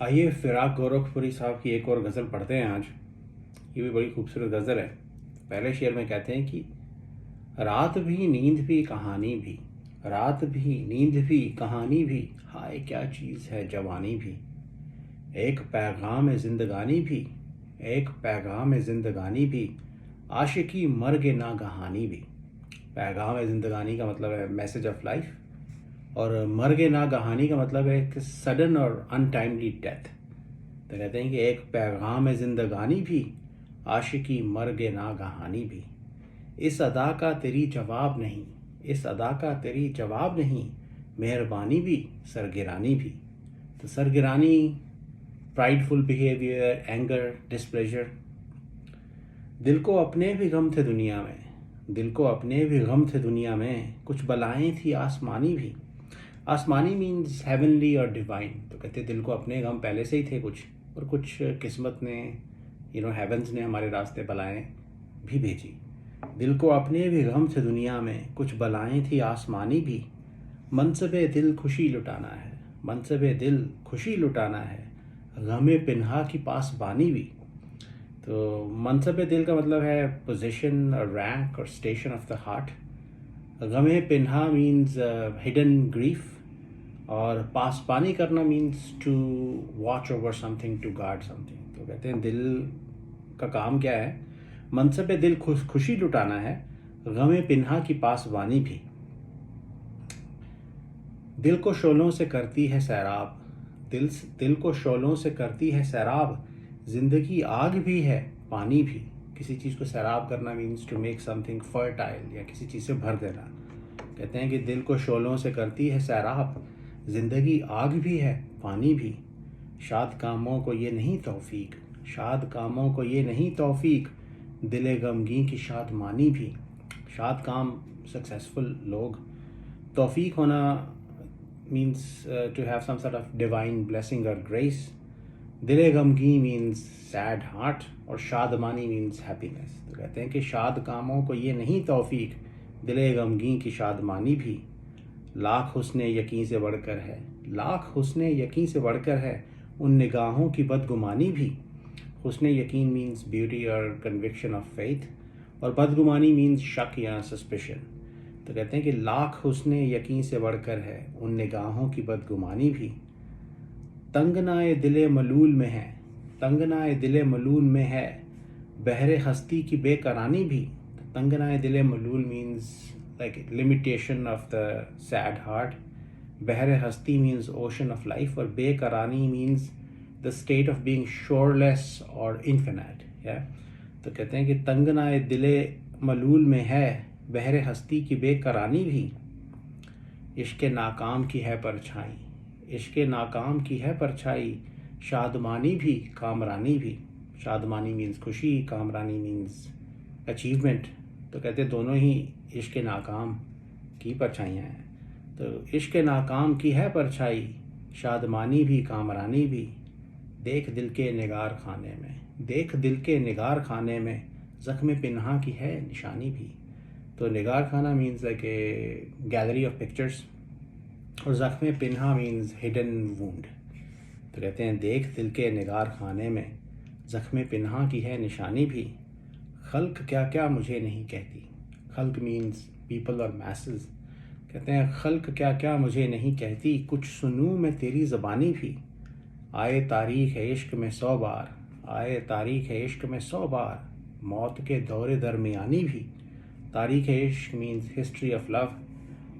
आइए फिराक गोरखपुरी साहब की एक और गज़ल पढ़ते हैं आज। ये भी बड़ी खूबसूरत गज़ल है। पहले शेर में कहते हैं कि रात भी नींद भी कहानी भी, रात भी नींद भी कहानी भी, हाय क्या चीज़ है जवानी भी। एक पैगाम जिंदगानी भी, एक पैगाम जिंदगानी भी, आशिकी मर्ग नागहानी भी। पैगाम जिंदगानी का मतलब है मैसेज ऑफ लाइफ, और मर्ग नागहानी का मतलब है कि सडन और अनटाइमली डेथ। तो कहते हैं कि एक पैगाम जिंदगानी भी, आशिकी मर्ग नागहानी भी। इस अदा का तेरी जवाब नहीं, इस अदा का तेरी जवाब नहीं, मेहरबानी भी सरगिरानी भी। तो सरगिरानी, प्राइडफुल बिहेवियर, एंगर, डिस्प्लेजर। दिल को अपने भी गम थे दुनिया में, दिल को अपने भी गम थे दुनिया में, कुछ बलाएं थी आसमानी भी। आसमानी मीन्स हेवनली और डिवाइन। तो कहते दिल को अपने गम पहले से ही थे कुछ, और कुछ किस्मत ने, हेवंस ने हमारे रास्ते बलाएं भी भेजी। दिल को अपने भी गम थे दुनिया में, कुछ बलाएं थी आसमानी भी। मनसबे दिल खुशी लुटाना है, मनसबे दिल खुशी लुटाना है, गमे पिन्हा की पासबानी भी। तो मनसब दिल का मतलब है पोजीशन और रैंक और स्टेशन ऑफ द हार्ट। गमे पिन्हा मीन्स हिडन ग्रीफ, और पासबानी करना means to watch over something, to guard something. तो कहते हैं दिल का काम क्या है, मनसब दिल खुशी लुटाना है, गमे पिन्हा की पासबानी भी। दिल को शोलों से करती है सैराब, दिल को शोलों से करती है सैराब, जिंदगी आग भी है पानी भी। किसी चीज़ को सैराब करना means to make something fertile, या किसी चीज़ से भर देना। कहते हैं कि दिल को शोलों से करती है सैराब, जिंदगी आग भी है पानी भी। शाद कामों को ये नहीं तौफीक, शाद कामों को ये नहीं तौफीक, दिले गमगी की शाद मानी भी। शाद काम सक्सेसफुल लोग, तौफीक होना means to have some sort of divine blessing or grace. दिले गमगी means sad heart, और शादमानी means happiness। तो कहते हैं कि शाद कामों को ये नहीं तौफीक, दिले गमगी की शादमानी भी। लाख हुस्ने यकीन से बढ़कर है, लाख हुस्ने यकीन से बढ़कर है, उन निगाहों की बदगुमानी भी। हुस्ने यकीन means beauty और conviction of faith, और बदगुमानी means शक या सस्पिशन। तो कहते हैं कि लाख हुस्ने यकीन से बढ़कर है, उन निगाहों की बदगुमानी भी। तंगनाए दिले मलूल में है, तंगनाए दिले मलूल में है, बहरे हस्ती की बेकरानी भी। तंगनाए दिले मलूल means like limitation of the sad heart, बहरे हस्ती मीन्स ओशन ऑफ लाइफ, और बेकरानी means the state of being shoreless और इन्फिनाइट। तो कहते हैं कि तंगनाए दिले मलूल में है, बहरे हस्ती की बेकरानी भी। इश्क नाकाम की है परछाई, इश्क नाकाम की है परछाई, शादमानी भी कामरानी भी। शादमानी मीन्स खुशी, कामरानी मीन्स अचीवमेंट। तो कहते दोनों ही इश्क नाकाम की परछाइयाँ हैं। तो इश्क नाकाम की है परछाई, शादमानी भी कामरानी भी। देख दिल के निगार खाने में, देख दिल के निगार खाने में, ज़ख्म पिन्हा की है निशानी भी। तो निगार खाना means like a gallery of pictures, और ज़ख्म पिन्हा मीन्स हिडन वुंड। तो कहते हैं देख दिल के निगार खाने में, ज़ख्म पिन्हा की है निशानी भी। खल्क क्या क्या मुझे नहीं कहती, खल्क मीन्स पीपल और मैसेस। कहते हैं खल्क क्या क्या मुझे नहीं कहती, कुछ सुनूं मैं तेरी ज़बानी भी। आए तारीख़ है इश्क में 100 बार, आए तारीख़ है इश्क में 100 बार, मौत के दौरे दरमियानी भी। तारीख़ इश्क मीन्स हिस्ट्री ऑफ लव,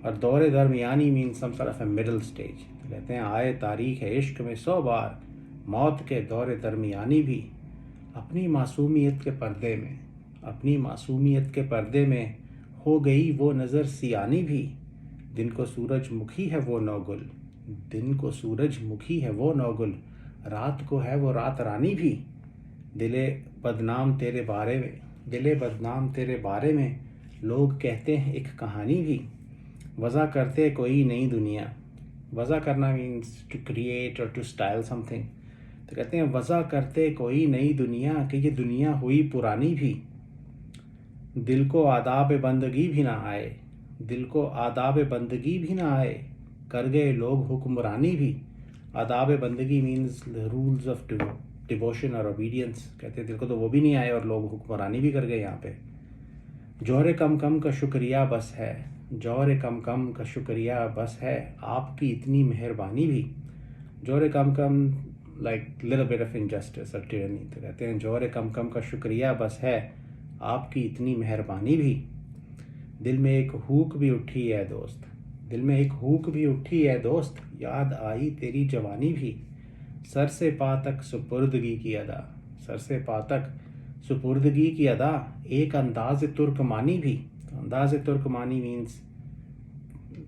और दौरे दरमियानी means some sort of a middle stage. तो कहते हैं आए तारीख़ इश्क में 100 बार, मौत के दौरे दरमियानी भी। अपनी मासूमियत के पर्दे में, अपनी मासूमियत के पर्दे में, हो गई वो नज़र सियानी भी। दिन को सूरजमुखी है वो नौगुल, दिन को सूरजमुखी है वो नौगुल, रात को है वो रात रानी भी। दिले बदनाम तेरे बारे में, दिले बदनाम तेरे बारे में, लोग कहते हैं एक कहानी भी। वज़ा करते कोई नई दुनिया, वज़ा करना मीन्स टू क्रिएट और टू स्टाइल समथिंग। तो कहते हैं वज़ा करते कोई नई दुनिया, कि ये दुनिया हुई पुरानी भी। दिल को आदाब बंदगी भी ना आए, दिल को आदाब बंदगी भी ना आए, कर गए लोग हुक्मरानी भी। आदाब बंदगी मीन्स रूल्स ऑफ डिवोशन और ओबीडियंस। कहते हैं तेरे को तो वो भी नहीं आए और लोग हुक्मरानी भी कर गए यहाँ पे। जौहर कम कम का शुक्रिया बस है, जौहर कम कम का शुक्रिया बस है, आपकी इतनी मेहरबानी भी। जौहर कम कम like little bit of injustice और टिरनी। तो कहते हैं जौहर कम कम का शुक्रिया बस है, आपकी इतनी मेहरबानी भी। दिल में एक हुक भी उठी है दोस्त, दिल में एक हुक भी उठी है दोस्त, याद आई तेरी जवानी भी। सर से पा तक सुपुर्दगी की अदा, सर से पा तक सुपुर्दगी की अदा, एक अंदाज तुर्कमानी भी। तो अंदाज तुर्कमानी means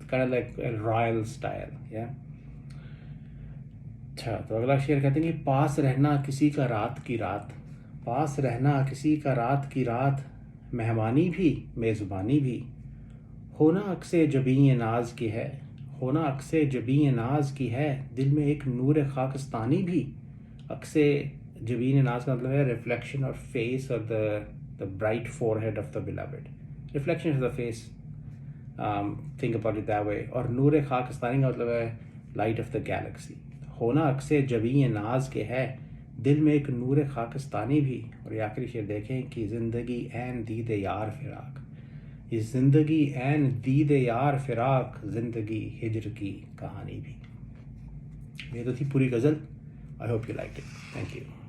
kind of like a royal style, yeah? अच्छा, तो अगला शेर कहते हैं कि पास रहना किसी का रात की रात, पास रहना किसी का रात की रात, मेहमानी भी मेज़बानी भी। होना अक्से जबीं नाज की है, होना अक्से जबीं नाज की है, दिल में एक नूर खाकस्तानी भी। अक्से जबीन नाज का मतलब है रिफ्लेक्शन और face of the bright forehead of the beloved, reflection of the face, think about it that way. और नूर खाकस्तानी का मतलब है लाइट ऑफ द गैलेक्सी। होना अक्से जबीं नाज के है, दिल में एक नूर खाकस्तानी भी। और ये आखिरी शेर देखें कि ज़िंदगी ऐन दीद यार फिराक, ये ज़िंदगी ऐन दीद यार फिराक, ज़िंदगी हिजर की कहानी भी। ये तो थी पूरी गज़ल। I hope you like it. Thank you.